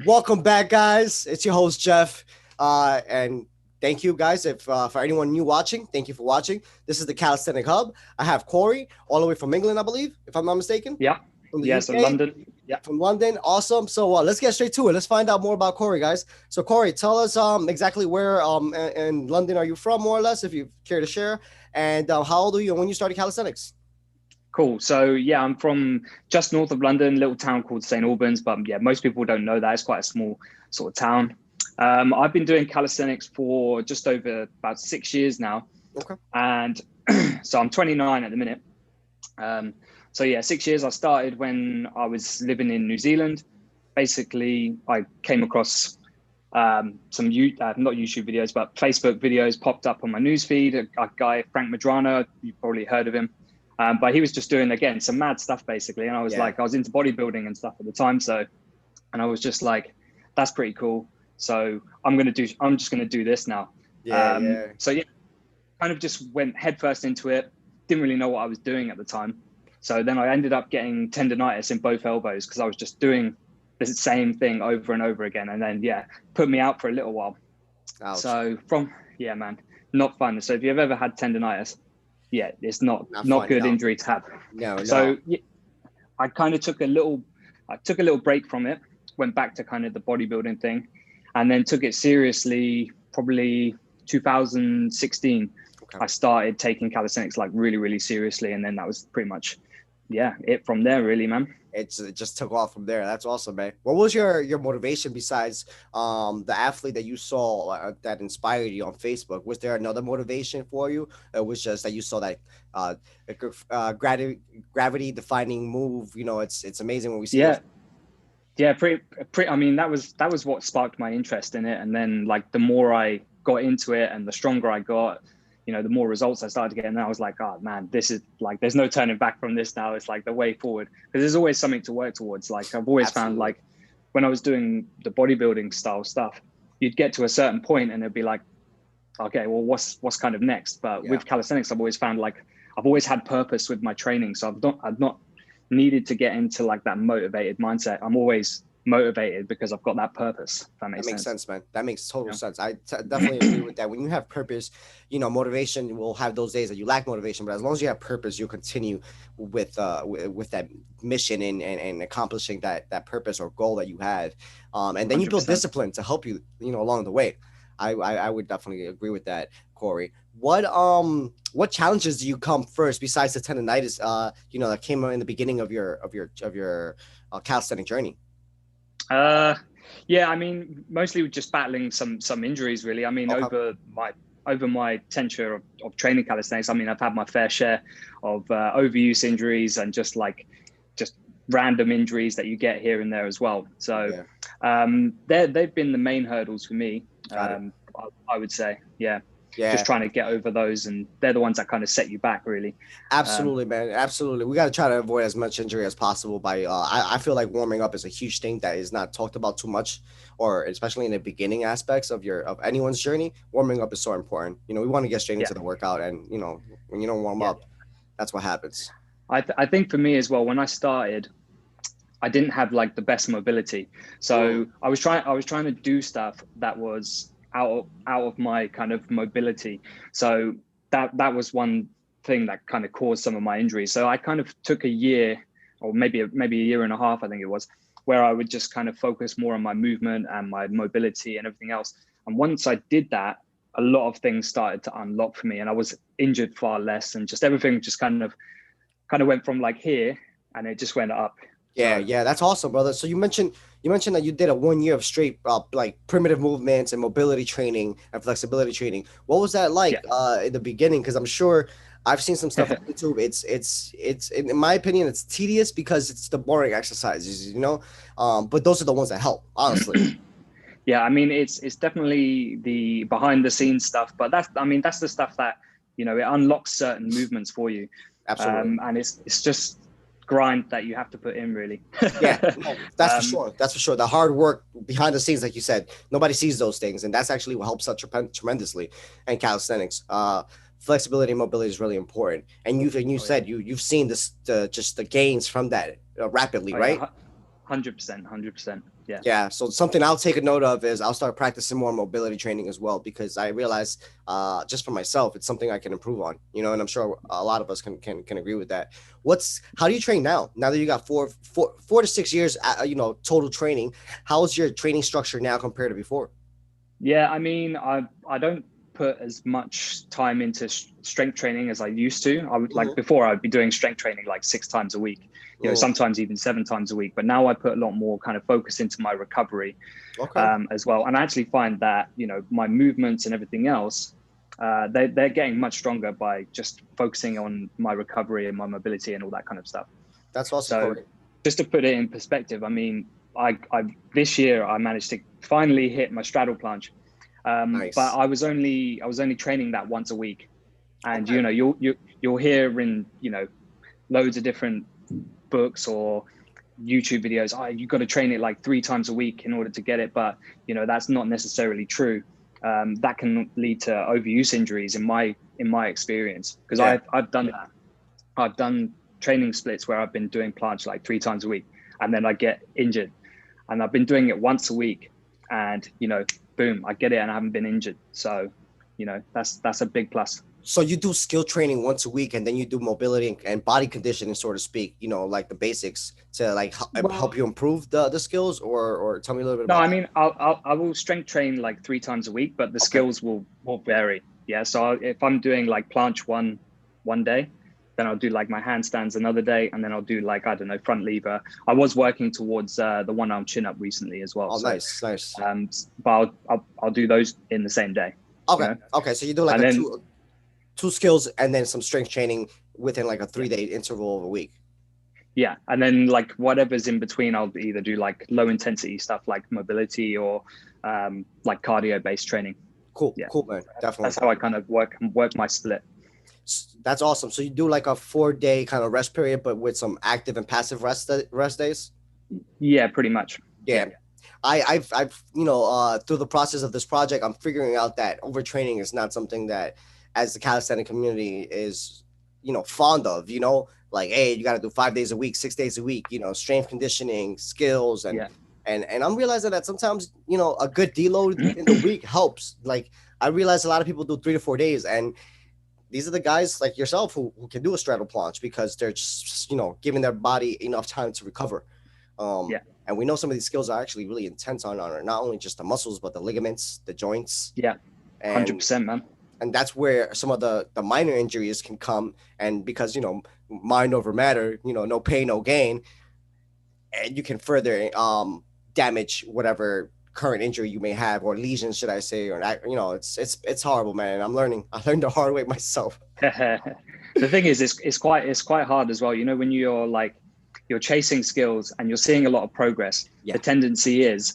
Welcome back, guys. It's your host, Jeff. And thank you, guys. If for anyone new watching, thank you for watching. This is the Calisthenic Hub. I have Cory, all the way from England, I believe, if I'm not mistaken. Yeah. From the Yeah, UK. so London. Yeah. From London. Awesome. So let's get straight to it. Let's find out more about Cory, guys. So Cory, tell us exactly where in London are you from, more or less, if you care to share. And how old are you when you started calisthenics? Cool. So yeah, I'm from just north of London, a little town called St Albans, but yeah, most people don't know that. It's quite a small sort of town. I've been doing calisthenics for just over about 6 years now. Okay. And so I'm 29 at the minute. So yeah, 6 years. I started when I was living in New Zealand. Basically, I came across some not YouTube videos, but Facebook videos popped up on my newsfeed. A guy, Frank Madrano, you've probably heard of him. But he was just doing, again, some mad stuff, basically. And I was I was into bodybuilding and stuff at the time. And I was just like, that's pretty cool. So I'm just going to do this now. So yeah, kind of just went headfirst into it. Didn't really know what I was doing at the time. So then I ended up getting tendonitis in both elbows because I was just doing the same thing over and over again. And then, put me out for a little while. Ouch. So man, not fun. So if you've ever had tendonitis, it's not good injury to have. No. So I kind of took a little break from it, went back to kind of the bodybuilding thing, and then took it seriously probably 2016. Okay. I started taking calisthenics like really, really seriously. And then that was pretty much, it from there, really, man. It just took off from there. That's awesome, man. What was your motivation besides the athlete that you saw that inspired you on Facebook? Was there another motivation for you? It was just that you saw that gravity defying move. You know, it's amazing when we see. Pretty. I mean, that was what sparked my interest in it. And then like the more I got into it and the stronger I got, the more results I started to get. And then I was like, oh man, this is like, there's no turning back from this now. It's like the way forward, because there's always something to work towards. Like I've always found, like when I was doing the bodybuilding style stuff, you'd get to a certain point and it'd be like, okay, well, what's kind of next? But with calisthenics, I've always found like, I've always had purpose with my training. So I've not needed to get into like that motivated mindset. I'm always motivated because I've got that purpose. If that makes sense, man. That makes total sense. I definitely agree with that. When you have purpose, motivation will have those days that you lack motivation, but as long as you have purpose, you'll continue with that mission and accomplishing that purpose or goal that you have. And then 100%. You build discipline to help you, along the way. I would definitely agree with that, Cory. What challenges do you come first besides the tendonitis? That came in the beginning of your calisthenic journey. I mean, mostly just battling some injuries, really. I mean, over my tenure of training calisthenics, I mean, I've had my fair share of overuse injuries and just random injuries that you get here and there as well. So they've been the main hurdles for me. I would say, just trying to get over those, and they're the ones that kind of set you back, really. Absolutely, man. Absolutely. We got to try to avoid as much injury as possible by, I feel like warming up is a huge thing that is not talked about too much, or especially in the beginning aspects of anyone's journey. Warming up is so important. We want to get straight into the workout, and, when you don't warm up, that's what happens. I think for me as well, when I started, I didn't have like the best mobility. So I was trying to do stuff that was out of my kind of mobility. So that was one thing that kind of caused some of my injuries. So I kind of took a year, or maybe a year and a half, I think it was, where I would just kind of focus more on my movement and my mobility and everything else. And once I did that, a lot of things started to unlock for me, and I was injured far less, and just everything just kind of went from like here, and it just went up. Yeah, that's awesome, brother. So you mentioned that you did a 1 year of straight like primitive movements and mobility training and flexibility training. What was that like in the beginning? Because I'm sure I've seen some stuff on YouTube. It's in my opinion, it's tedious because it's the boring exercises, but those are the ones that help, honestly. Yeah, I mean, it's definitely the behind the scenes stuff, but that's the stuff that, it unlocks certain movements for you. Absolutely. And it's just grind that you have to put in, really. That's for sure. That's for sure. The hard work behind the scenes, like you said, nobody sees those things, and that's actually what helps out tremendously. And calisthenics, flexibility and mobility is really important. And you said you've seen just the gains from that rapidly, right? 100%. Yeah, so something I'll take a note of is I'll start practicing more mobility training as well, because I realize just for myself, it's something I can improve on, and I'm sure a lot of us can agree with that. How do you train now? Now that you got 4 to 6 years, total training, how's your training structure now compared to before? Yeah, I mean, I don't put as much time into strength training as I used to. I would like before I'd be doing strength training like 6 times a week, sometimes even 7 times a week. But now I put a lot more kind of focus into my recovery as well. And I actually find that, my movements and everything else, they're getting much stronger by just focusing on my recovery and my mobility and all that kind of stuff. That's awesome. So just to put it in perspective, I mean, I this year I managed to finally hit my straddle planche. Nice. But I was only training that once a week, and you'll hear in loads of different books or YouTube videos, you got to train it like 3 times a week in order to get it, but that's not necessarily true. That can lead to overuse injuries in my experience, because I've done that. I've done training splits where I've been doing planche like 3 times a week, and then I get injured, and I've been doing it once a week, and boom, I get it and I haven't been injured. So, that's a big plus. So you do skill training once a week, and then you do mobility and body conditioning, so to speak, like the basics to like help you improve the skills, or tell me a little bit about I mean, I will strength train like 3 times a week, but the skills will vary. Yeah. So if I'm doing like planche one day, then I'll do like my handstands another day, and then I'll do like, I don't know, front lever. I was working towards the one arm chin up recently as well. Oh, so, nice. But I'll do those in the same day. Okay. Okay. So you do like two skills and then some strength training within like a 3-day interval of a week. Yeah. And then like whatever's in between, I'll either do like low intensity stuff like mobility or like cardio based training. Cool. Yeah. Cool, man. Definitely. That's how I kind of work my split. That's awesome. So you do like a 4-day kind of rest period, but with some active and passive rest days? Yeah, pretty much. Yeah. I've through the process of this project, I'm figuring out that overtraining is not something that as the calisthenic community is, fond of, like, hey, you got to do 5 days a week, 6 days a week, strength conditioning, skills. And I'm realizing that sometimes, a good deload in the week helps. Like, I realize a lot of people do 3 to 4 days, and these are the guys like yourself who can do a straddle planche because they're just, giving their body enough time to recover. And we know some of these skills are actually really intense on not only just the muscles, but the ligaments, the joints. Yeah, 100%, man. And that's where some of the minor injuries can come. And because, mind over matter, no pain, no gain. And you can further damage whatever current injury you may have, or lesions, should I say, or it's horrible, man. I learned the hard way myself. The thing is, it's quite hard as well. When you're chasing skills and you're seeing a lot of progress, the tendency is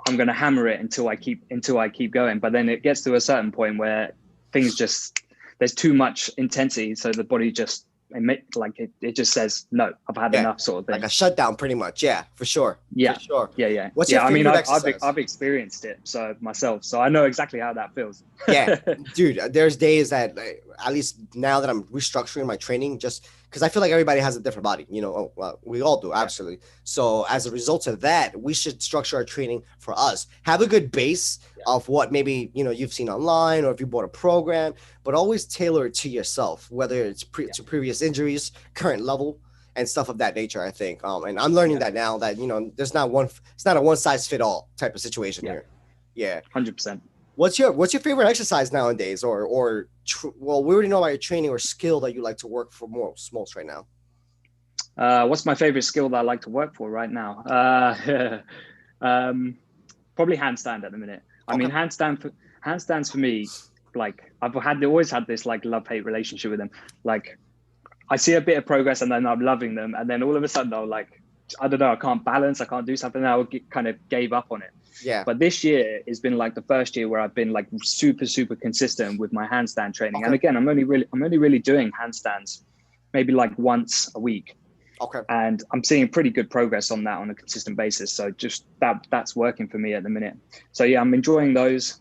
I'm going to hammer it until I keep going. But then it gets to a certain point where things there's too much intensity, so the body just it just says no, I've had enough, sort of thing. Like a shutdown, pretty much. Yeah, for sure. Yeah, for sure. Yeah. What's your favorite exercise? I've experienced it myself, so I know exactly how that feels. Yeah, dude. There's days that, at least now that I'm restructuring my training, just because I feel like everybody has a different body. We all do, absolutely. So as a result of that, we should structure our training for us. Have a good base of what maybe you've seen online, or if you bought a program, but always tailor it to yourself, whether it's to previous injuries, current level, and stuff of that nature, I think. And I'm learning that now, that it's not a one size fit all type of situation here. Yeah, 100%. What's your favorite exercise nowadays, or well, we already know about your training or skill that you like to work for most right now? What's my favorite skill that I like to work for right now? Probably handstand at the minute. I mean, handstands for me, like I've always had this like love-hate relationship with them. Like I see a bit of progress and then I'm loving them, and then all of a sudden I'll like, I don't know, I can't balance, I can't do something, and I kind of gave up on it. Yeah. But this year has been like the first year where I've been like super consistent with my handstand training. Okay. And again, I'm only really doing handstands maybe like once a week. Okay. And I'm seeing pretty good progress on that on a consistent basis. So just that's working for me at the minute. So yeah, I'm enjoying those.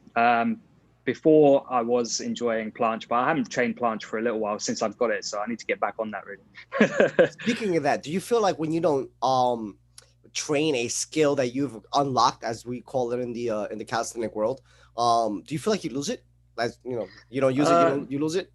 Before I was enjoying planche, but I haven't trained planche for a little while since I've got it. So I need to get back on that really. Speaking of that, do you feel like when you don't train a skill that you've unlocked, as we call it in the calisthenic world, do you feel like you lose it? As you don't use it, you lose it?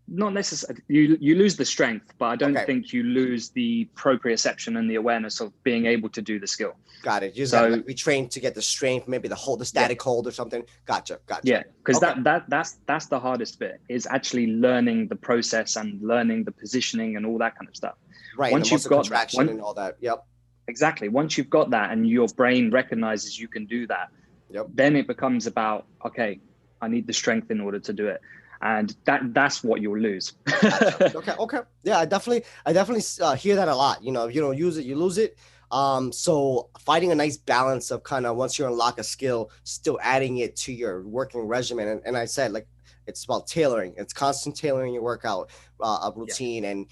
Not necessarily. You lose the strength, but I don't Okay. think you lose the proprioception and the awareness of being able to do the skill. Got it. You just So gotta like retrain to get the strength, maybe the static hold or something. Gotcha. yeah, because Okay. that's the hardest bit, is actually learning the process and learning the positioning and all that kind of stuff. Right. Once The you've muscle got contraction and all that. Yep. exactly, once you've got that and your brain recognizes you can do that, Yep. then it becomes about, okay, I need the strength in order to do it. And that's what you'll lose. Gotcha. Okay. Yeah, I definitely hear that a lot. If you don't use it, you lose it. So finding a nice balance of kind of, once you unlock a skill, still adding it to your working regimen. And I said, like, it's about tailoring. It's constant tailoring your workout routine, and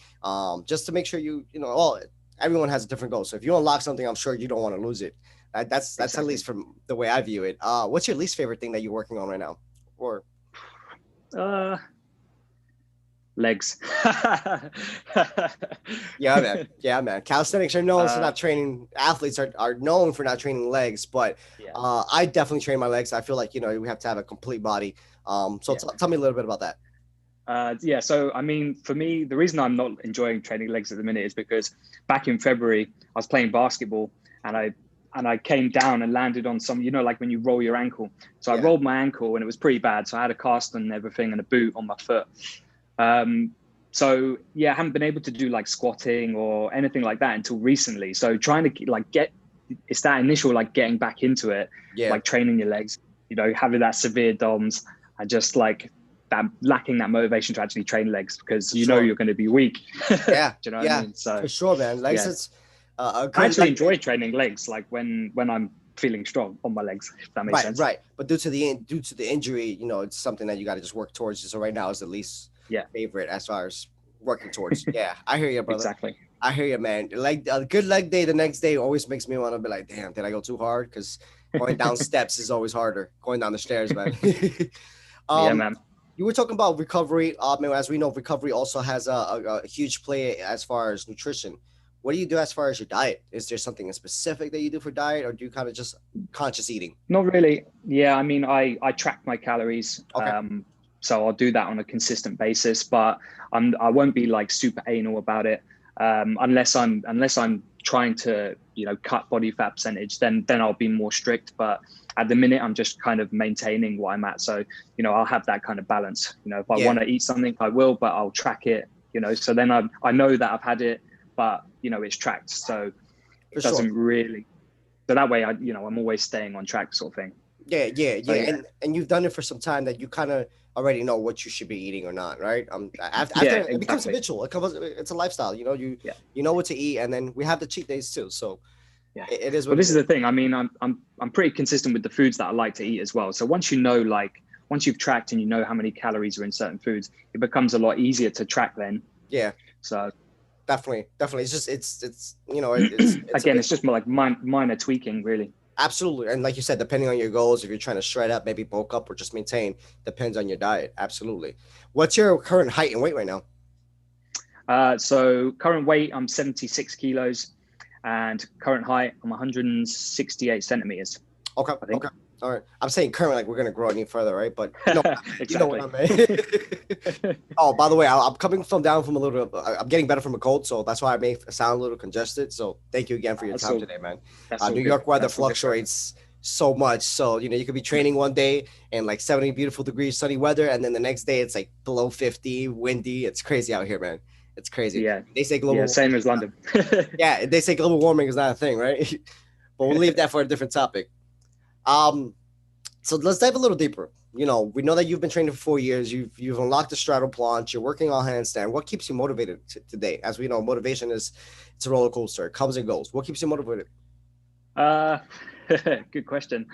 just to make sure everyone has a different goal. So if you unlock something, I'm sure you don't want to lose it. That's Exactly. at least from the way I view it. What's your least favorite thing that you're working on right now? Or legs. Yeah, man. Calisthenics are known for not training. Athletes are known for not training legs, but I definitely train my legs. I feel like we have to have a complete body. So tell me a little bit about that. So I mean, for me, the reason I'm not enjoying training legs at the minute is because back in February I was playing basketball, and I came down and landed on some, like when you roll your ankle. So I rolled my ankle and it was pretty bad. So I had a cast and everything and a boot on my foot. So I haven't been able to do like squatting or anything like that until recently. So trying to it's that initial getting back into it, like training your legs, having that severe DOMS, and just like that, lacking that motivation to actually train legs, because you're going to be weak. Yeah. Do you know what I mean? So for sure, man. Legs, it's I actually enjoy training legs, like when I'm feeling strong on my legs, if that makes sense. Right. But due to the injury, it's something that you got to just work towards. So right now is the least favorite as far as working towards. Yeah, I hear you, brother. Exactly. I hear you, man. Like a good leg day the next day always makes me want to be like, damn, did I go too hard? Because going down steps is always harder. Going down the stairs, man. Yeah, man. You were talking about recovery. As we know, recovery also has a huge play as far as nutrition. What do you do as far as your diet? Is there something specific that you do for diet, or do you kind of just conscious eating? Not really. Yeah, I mean, I track my calories. Okay. So I'll do that on a consistent basis, but I won't be like super anal about it, unless I'm trying to cut body fat percentage. Then I'll be more strict. But at the minute, I'm just kind of maintaining what I'm at. So I'll have that kind of balance. If I want to eat something, I will, but I'll track it. So then I know that I've had it, but it's tracked, so it doesn't really. So that way, I'm always staying on track, sort of thing. Yeah. And you've done it for some time, that you kind of already know what you should be eating or not, right? After it becomes habitual. It's a lifestyle. You know what to eat, and then we have the cheat days too. So it is. Well, this is the thing. I mean, I'm pretty consistent with the foods that I like to eat as well. So once once you've tracked and you know how many calories are in certain foods, it becomes a lot easier to track then. Yeah. So. Definitely. It's just it's again, it's just more like minor tweaking, really. Absolutely. And like you said, depending on your goals, if you're trying to shred up, maybe bulk up, or just maintain, depends on your diet. Absolutely. What's your current height and weight right now? So current weight, I'm 76 kilos, and current height, I'm 168 centimeters. Okay. All right. I'm saying current, like we're going to grow any further, right? But exactly. You know what I mean? Oh, by the way, I'm coming down from I'm getting better from a cold, so that's why I may sound a little congested. So thank you again for your time today, man. New York weather fluctuates so much. So, you could be training one day and like 70 beautiful degrees, sunny weather. And then the next day it's like below 50, windy. It's crazy out here, man. It's crazy. Yeah. They say global. Yeah, same as London. Yeah. They say global warming is not a thing, right? But we'll leave that for a different topic. So let's dive a little deeper. We know that you've been training for 4 years. You've unlocked the straddle planche. You're working on handstand. What keeps you motivated today? As we know, motivation it's a roller coaster. It comes and goes. What keeps you motivated? Good question.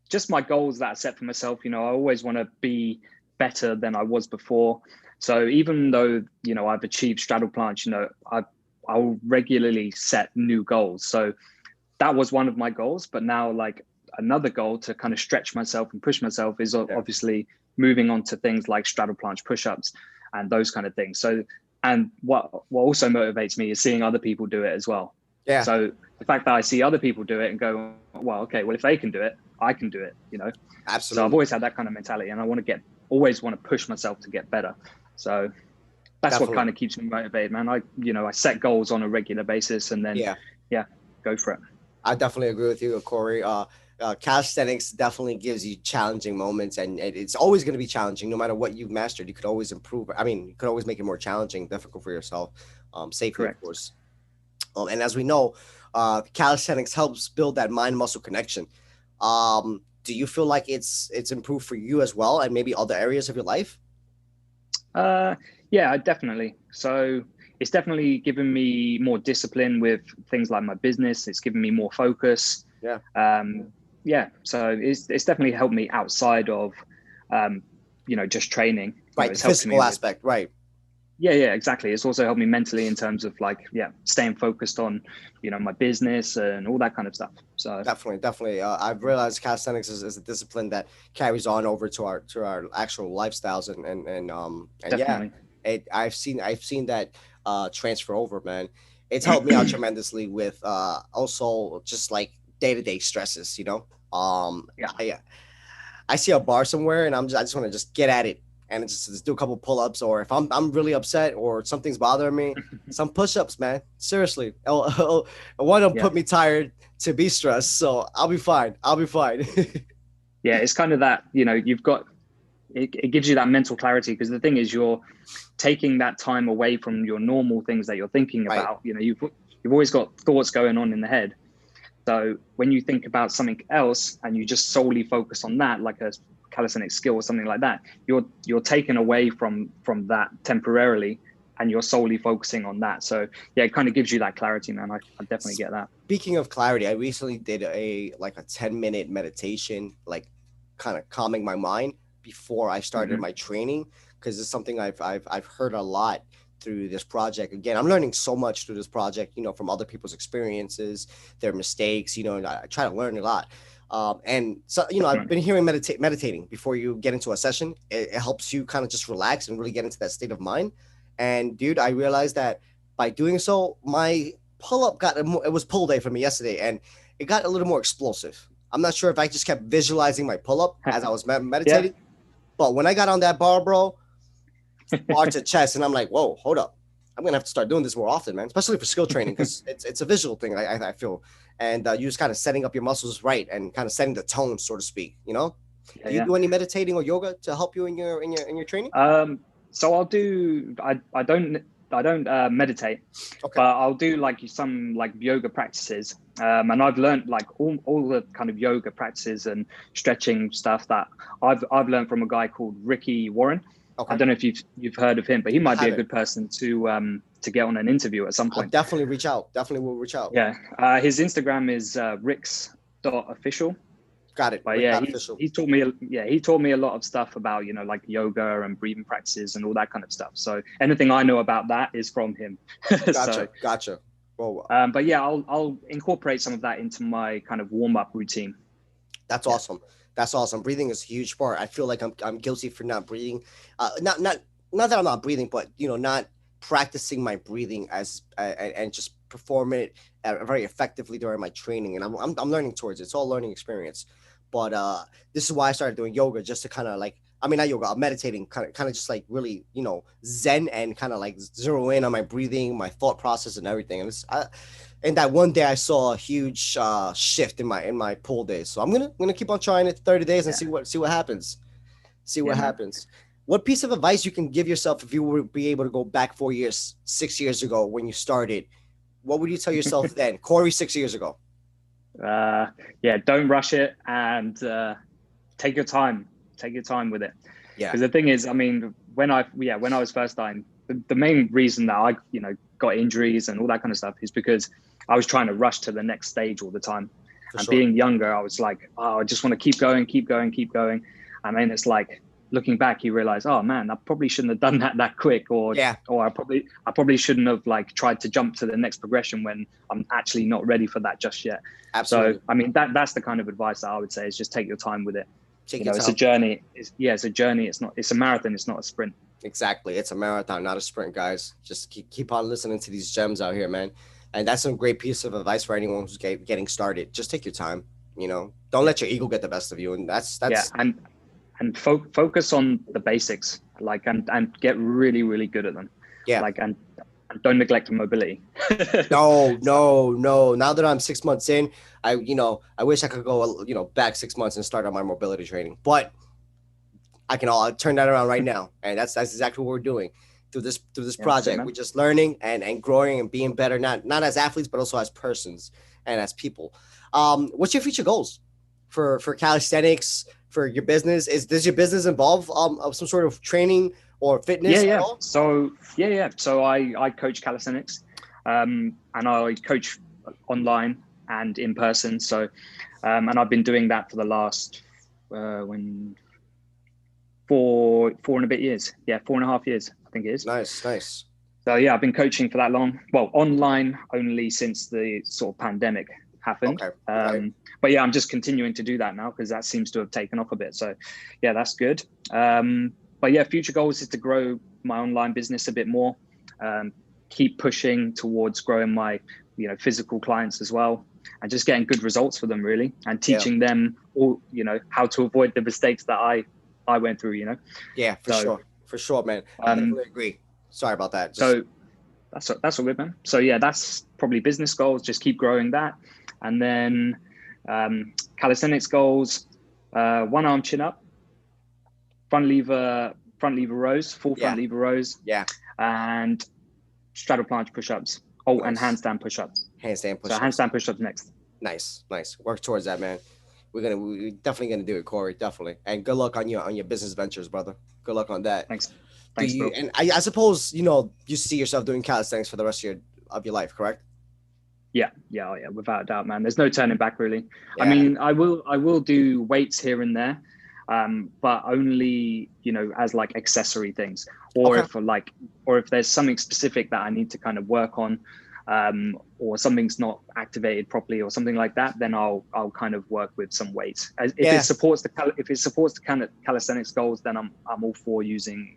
Just my goals that I set for myself. I always want to be better than I was before. So even though I've achieved straddle planche, I'll regularly set new goals. So that was one of my goals, but now another goal to kind of stretch myself and push myself is obviously moving on to things like straddle planche push-ups and those kind of things. So, and what also motivates me is seeing other people do it as well. Yeah, So the fact that I see other people do it and go, well, okay, well, if they can do it, I can do it, you know? So I've absolutely. always had that kind of mentality, and I want to always want to push myself to get better. So that's what Definitely. kind of keeps me motivated, man. I set goals on a regular basis, and then, Yeah. yeah, go for it. I definitely agree with you, Corey. Calisthenics definitely gives you challenging moments, and it's always going to be challenging. No matter what you've mastered, you could always improve. I mean, you could always make it more challenging, difficult for yourself, safely, of Correct. course. And as we know, calisthenics helps build that mind-muscle connection. Do you feel like it's improved for you as well, and maybe other areas of your life? Uh, yeah, definitely. So it's definitely given me more discipline with things like my business. It's given me more focus. Yeah. Yeah, so it's definitely helped me outside of, just training. Right, the It's helped me physical with, aspect, right? yeah, exactly. It's also helped me mentally in terms of like, staying focused on, my business and all that kind of stuff. So Definitely, definitely. I've realized calisthenics is a discipline that carries on over to our actual lifestyles, and yeah, definitely. I've seen that transfer over, man. It's helped me out tremendously with also just like day to day stresses, you know. Yeah. I see a bar somewhere and I just want to just get at it and just do a couple pull ups, or if I'm really upset or something's bothering me, some push ups, man. Seriously, one will Yeah. put me tired to be stressed, so I'll be fine. I'll be fine. Yeah. It's kind of that, you've got, it gives you that mental clarity, because the thing is, you're taking that time away from your normal things that you're thinking Right, about. You've always got thoughts going on in the head. So when you think about something else and you just solely focus on that, like a calisthenics skill or something like that, you're taken away from that temporarily, and you're solely focusing on that. So yeah, it kind of gives you that clarity, man. I definitely get that. speaking of clarity, I recently did a 10-minute meditation, like kind of calming my mind before I started Hmm. my training, because it's something I've heard a lot through this project. Again, I'm learning so much through this project, from other people's experiences, their mistakes, and I try to learn a lot. And so, I've Definitely. been hearing meditating before you get into a session. It helps you kind of just relax and really get into that state of mind. And dude, I realized that by doing so, my pull up it was pull day for me yesterday, and it got a little more explosive. I'm not sure if I just kept visualizing my pull up as I was Yeah. meditating, but when I got on that bar, bro, bar to chest, and I'm like, whoa, hold up. I'm gonna have to start doing this more often, man. Especially for skill training, because it's a visual thing. I feel, and you just kind of setting up your muscles right and kind of setting the tone, so to speak. Yeah. Do you Yeah. do any meditating or yoga to help you in your training? So I'll do. I don't meditate, Okay, but I'll do like some like yoga practices. And I've learned like all the kind of yoga practices and stretching stuff that I've learned from a guy called Ricky Warren. I okay. don't know if you've heard of him, but he I might be a haven't. good person to get on an interview at some I'll point. definitely reach out. Definitely will reach out. Yeah. His Instagram is rix.official. Got it. But Rick yeah, Dot he's official. he taught me he taught me a lot of stuff about like yoga and breathing practices and all that kind of stuff. So anything I know about that is from him. So Gotcha. Gotcha. Well, but yeah, I'll incorporate some of that into my kind of warm up routine. that's Yeah. awesome. That's awesome. Breathing is a huge part. I feel like I'm guilty for not breathing. Not that I'm not breathing, but not practicing my breathing and just performing it very effectively during my training. And I'm learning towards it. It's all learning experience. But this is why I started doing yoga, just to kind of like, I mean, not yoga, I'm meditating, kind of just like really, zen, and kind of like zero in on my breathing, my thought process, and everything. And that one day I saw a huge shift in my pull days. So I'm gonna keep on trying it 30 days and Yeah. see what happens. See Yeah, what man. happens. What piece of advice you can give yourself if you would be able to go back 4 years, 6 years ago when you started? What would you tell yourself then, Corey, 6 years ago? Uh, yeah, don't rush it, and take your time. Take your time with it. Yeah, Because the thing is, I mean, when I was first starting, the main reason that I got injuries and all that kind of stuff is because I was trying to rush to the next stage all the time. for And sure. being younger, I was like, oh, I just want to keep going, keep going, keep going. And then it's like looking back, you realize, oh man, I probably shouldn't have done that quick, Yeah, or I probably shouldn't have like tried to jump to the next progression when I'm actually not ready for that just yet. So absolutely. I mean, that's the kind of advice that I would say is just take your time with it. Take your It's a time. journey. It's a journey. It's a marathon. It's not a sprint. Exactly. It's a marathon, not a sprint, guys. Just keep on listening to these gems out here, man. And that's some great piece of advice for anyone who's getting started. Just take your time, don't let your ego get the best of you. And that's and focus on the basics, like, and get really, really good at them. Yeah. Like, and don't neglect mobility. No. Now that I'm 6 months in, I wish I could go, back 6 months and start on my mobility training, but I'll turn that around right now. And that's exactly what we're doing through this project. We're just learning and growing and being better, not as athletes, but also as persons and as people. What's your future goals for calisthenics, for your business? Does your business involve of some sort of training or fitness at all? So I coach calisthenics, and I coach online and in person. So and I've been doing that for the last 4 and a bit years. 4.5 years, I think it is. Nice. So yeah, I've been coaching for that long. Well, online only since the sort of pandemic happened. Okay. But yeah, I'm just continuing to do that now because that seems to have taken off a bit. So yeah, that's good. But yeah, future goals is to grow my online business a bit more, keep pushing towards growing my, physical clients as well, and just getting good results for them, really, and teaching them all, how to avoid the mistakes that I went through, Yeah, for sure, man. I definitely agree. Sorry about that. So that's all good, man. So yeah, that's probably business goals. Just keep growing that, and then calisthenics goals: 1 arm chin up, front lever rows, full front lever rows, and straddle planche push-ups. Oh, and handstand push-ups. So handstand push-ups next. Nice. Work towards that, man. We're definitely gonna do it, Cory. Definitely. And good luck on your business ventures, brother. Good luck on that. Thanks, bro. And I suppose you see yourself doing calisthenics for the rest of your life, correct? Yeah, without a doubt, man. There's no turning back, really. Yeah. I mean, I will do weights here and there, but only as like accessory things, or if there's something specific that I need to kind of work on, or something's not activated properly or something like that, then I'll kind of work with some weights. If it supports the calisthenics goals, then I'm all for using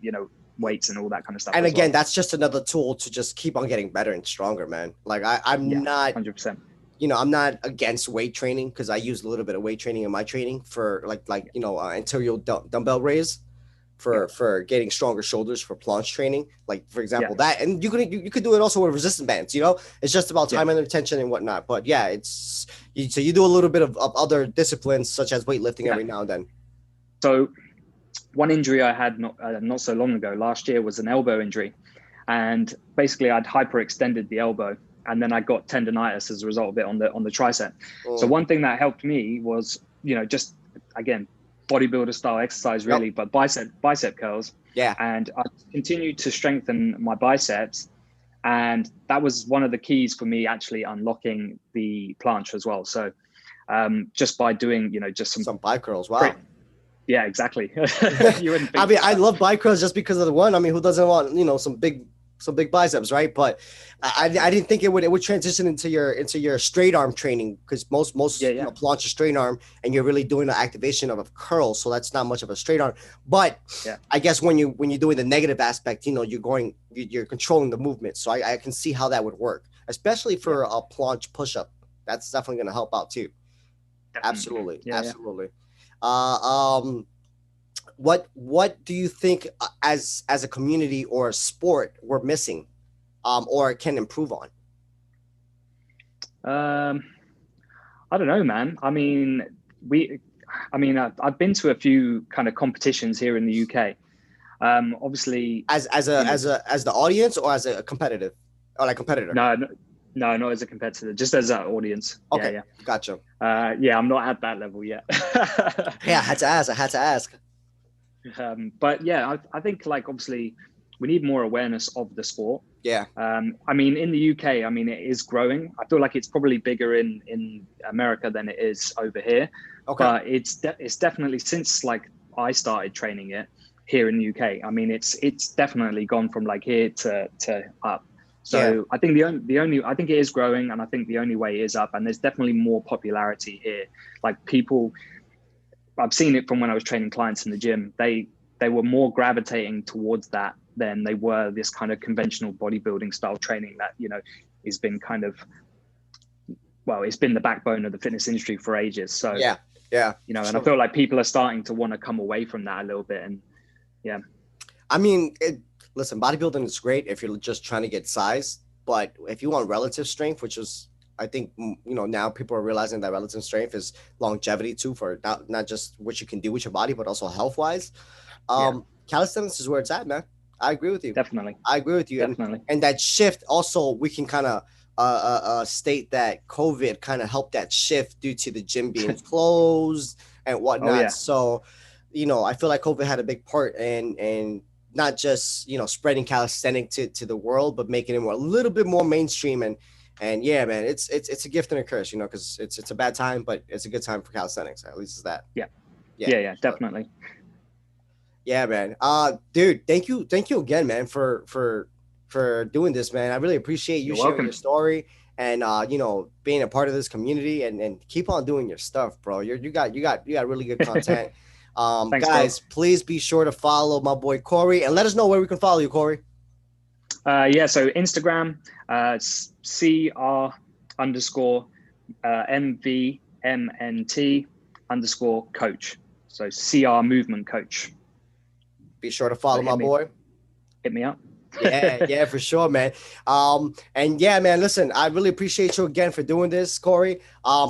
weights and all that kind of stuff. And again, that's just another tool to just keep on getting better and stronger, man. Like I'm not 100%. I'm not against weight training because I use a little bit of weight training in my training for anterior dumbbell raise for getting stronger shoulders for planche training, like for example that. And you could do it also with resistance bands. It's just about time and attention and whatnot. But yeah, so you do a little bit of other disciplines such as weightlifting every now and then. So one injury I had not so long ago, last year, was an elbow injury, and basically I'd hyperextended the elbow, and then I got tendonitis as a result of it on the tricep. So one thing that helped me was just again bodybuilder style exercise, really, but bicep curls. Yeah. And I continued to strengthen my biceps, and that was one of the keys for me actually unlocking the planche as well. So just by doing just some bicep curls. Wow. Yeah, exactly. You wouldn't think I mean, I love bicep curls just because of the one. I mean, who doesn't want some big biceps, right? But I didn't think it would transition into your straight arm training, because most planche are straight arm, and you're really doing the activation of a curl, so that's not much of a straight arm. But I guess when you're doing the negative aspect, you're controlling the movement. So I can see how that would work, especially for a planche push up. That's definitely going to help out too. Absolutely. What do you think as a community or a sport we're missing, or can improve on? I don't know, man. I mean, I've been to a few kind of competitions here in the UK. Obviously, as the audience, or as a competitor? No, not as a competitor, just as an audience. Okay, gotcha. I'm not at that level yet. I had to ask. But yeah, I think obviously we need more awareness of the sport. Yeah. I mean, in the UK, it is growing. I feel like it's probably bigger in America than it is over here. Okay. But it's definitely, since I started training it here in the UK, it's definitely gone from here to up. So I think I think it is growing, and I think the only way is up. And there's definitely more popularity here. People, I've seen it from when I was training clients in the gym. They were more gravitating towards that than they were this kind of conventional bodybuilding style training that has been kind of, well, it's been the backbone of the fitness industry for ages. So yeah, you know, and I feel like people are starting to want to come away from that a little bit. And yeah, I mean, listen, bodybuilding is great if you're just trying to get size, but if you want relative strength, which is, I think, you know, now people are realizing that relative strength is longevity too, for not just what you can do with your body, but also health wise. Calisthenics is where it's at, man. I agree with you. Definitely. I agree with you. Definitely. And that shift also, we can kind of state that COVID kind of helped that shift due to the gym being closed and whatnot. Oh, yeah. So, you know, I feel like COVID had a big part in not just, you know, spreading calisthenics to the world, but making it a little bit more mainstream. And yeah, man, it's a gift and a curse, you know, because it's a bad time, but it's a good time for calisthenics. At least it's that. Yeah, definitely. Yeah, man. Dude, thank you again, man, for doing this, man. I really appreciate you sharing your story and you know, being a part of this community, and keep on doing your stuff, bro. You got really good content. Thanks, guys, bro. Please be sure to follow my boy Cory, and let us know where we can follow you, Cory. Yeah, so Instagram, CR_Mvmnt_coach. So CR Movement Coach. Be sure to follow my boy. Hit me up. Yeah, for sure, man. And yeah, man, listen, I really appreciate you again for doing this, Cory.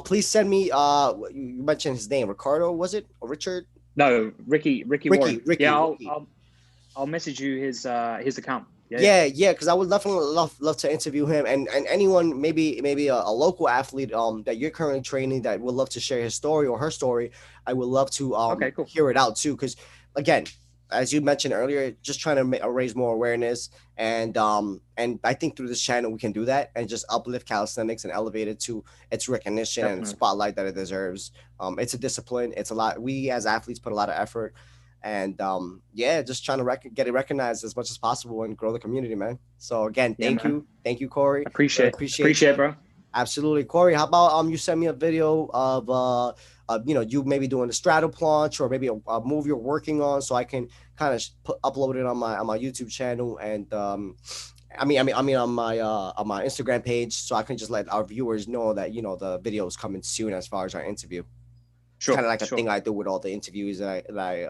Please send me, you mentioned his name, Ricardo, was it? Or Richard? No, Ricky Warren. Ricky. Yeah, I'll message you his account. Yeah, because I would definitely love to interview him, and anyone, maybe a local athlete that you're currently training that would love to share his story or her story. I would love to cool. hear it out too, because again, as you mentioned earlier, just trying to raise more awareness, and I think through this channel we can do that and just uplift calisthenics and elevate it to its recognition and spotlight that it deserves. It's a discipline. It's a lot. We as athletes put a lot of effort. And just trying to get it recognized as much as possible and grow the community, man. So again, thank you, Cory. Appreciate it, bro. Absolutely, Cory. How about you send me a video of you know, you maybe doing a straddle planche or maybe a move you're working on, so I can kind of upload it on my YouTube channel, and I mean on my Instagram page, so I can just let our viewers know that, you know, the video is coming soon as far as our interview. Sure. Kind of like a thing I do with all the interviews that I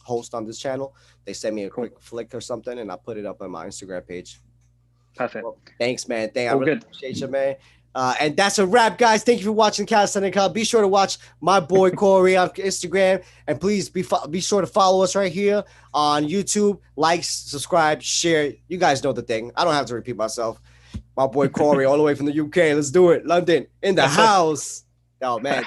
host on this channel. They send me a quick flick or something, and I put it up on my Instagram page. Perfect. Well, thanks, man. I really appreciate you, man. And that's a wrap, guys. Thank you for watching Calisthenics Hub. Be sure to watch my boy Cory on Instagram, and please be sure to follow us right here on YouTube. Like, subscribe, share. You guys know the thing. I don't have to repeat myself. My boy Cory, all the way from the UK. Let's do it. London in the house. Oh man.